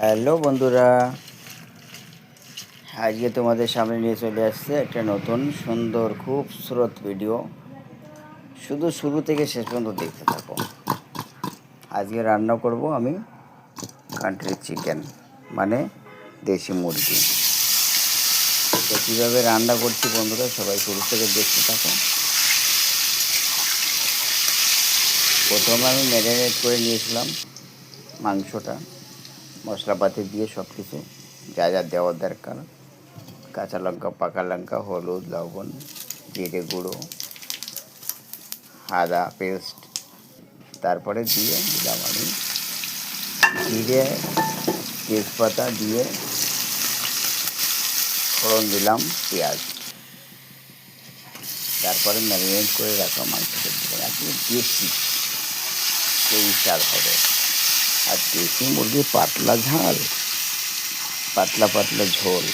Hello বন্ধুরা, আজকে তোমাদের সামনে নিয়ে চলে আসছে একটা নতুন সুন্দর খুবসুরত ভিডিও। শুধু শুরু থেকে শেষ পর্যন্ত দেখতে থাকো। আজকে রান্না করব আমি কান্ট্রি চিকেন, মানে দেশি মুরগি। তো কীভাবে রান্না করছি বন্ধুরা, সবাই শুরু থেকে দেখতে থাকো। প্রথমে আমি ম্যারিনেট করে নিয়েছিলাম মাংসটা, মশলাপাতি দিয়ে সব কিছু যা যা দেওয়ার দরকার, কাঁচা লঙ্কা, পাকা লঙ্কা, হলুদ, লবণ, জিরে গুঁড়ো, আদা পেস্ট। তারপরে দিয়ে দিলাম আমি জিরে, তেজপাতা দিয়ে ফোড়ন দিলাম পেঁয়াজ। তারপরে ম্যারিনেট করে রাখা মাংসটা দিলাম। একটু দেশি সেই স্বাদ হবে। আর দেশি মুরগির পাতলা ঝাল, পাতলা পাতলা ঝোল,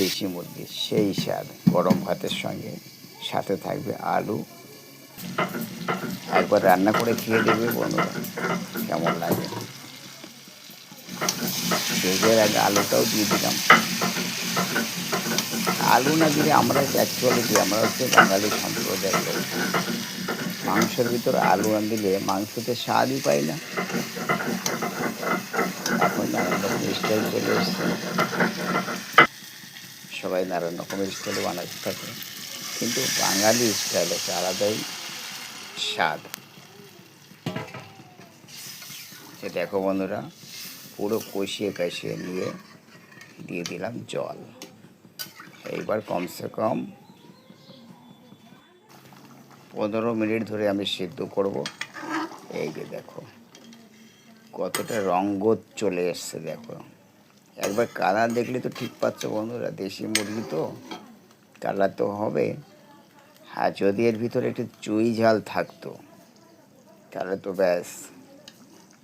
দেশি মুরগির সেই স্বাদ। গরম ভাতের সঙ্গে সাথে থাকবে আলু। একবার রান্না করে খেয়ে দেবে বন্ধুরা, কেমন লাগে। ভেজের আগে আলুটাও দিয়ে দিলাম। আলু না দিলে আমরা অ্যাকচুয়ালি দিই, আমরা হচ্ছে বাঙালি সম্প্রদায়ের লোক। মাংসের ভিতরে আলু না দিলে মাংসতে স্বাদই পাই না। এখন নানান রকম স্টাইল চলে এসছে, সবাই নানান রকমের স্টাইলে বানাতে থাকে, কিন্তু বাঙালি স্টাইল হচ্ছে আলাদাই স্বাদ। সে দেখো বন্ধুরা, পুরো কষিয়ে কষিয়ে নিয়ে দিয়ে দিলাম জল। এইবার কমসে কম 15 মিনিট ধরে আমি সিদ্ধ করব। এই যে দেখো কতটা রঙ্গত চলে এসছে, দেখো একবার কালার দেখলে তো ঠিক পাচ্ছ বন্ধুরা, দেশি মুরগি তো কালার তো হবে। আর যদি এর ভিতরে একটু চুই ঝাল থাকতো তাহলে তো ব্যাস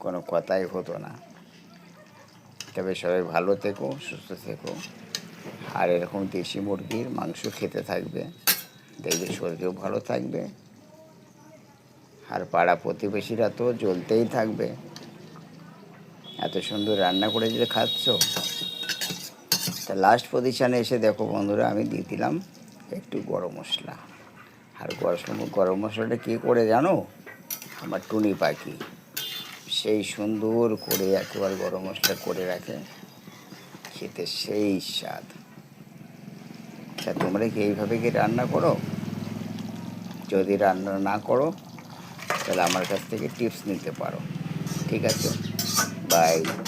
কোনো কথাই হতো না। তবে সবাই ভালো থেকো, সুস্থ থেকো, আর এরকম দেশি মুরগির মাংস খেতে থাকবে, দেখবে শরীরও ভালো থাকবে। আর পাড়া প্রতিবেশীরা তো জ্বলতেই থাকবে, এত সুন্দর রান্না করে যে খাচ্ছ। তা লাস্ট পজিশানে এসে দেখো বন্ধুরা, আমি দিয়ে দিলাম একটু গরম মশলা। আর গরম মশলাটা কী করে জানো? আমার টুনি পাখি সেই সুন্দর করে একেবারে গরম মশলা করে রাখে, খেতে সেই স্বাদ। তা তোমরা কি এইভাবে কি রান্না করো? যদি রান্না না করো তাহলে আমার কাছ থেকে টিপস নিতে পারো। ঠিক আছে, বাই।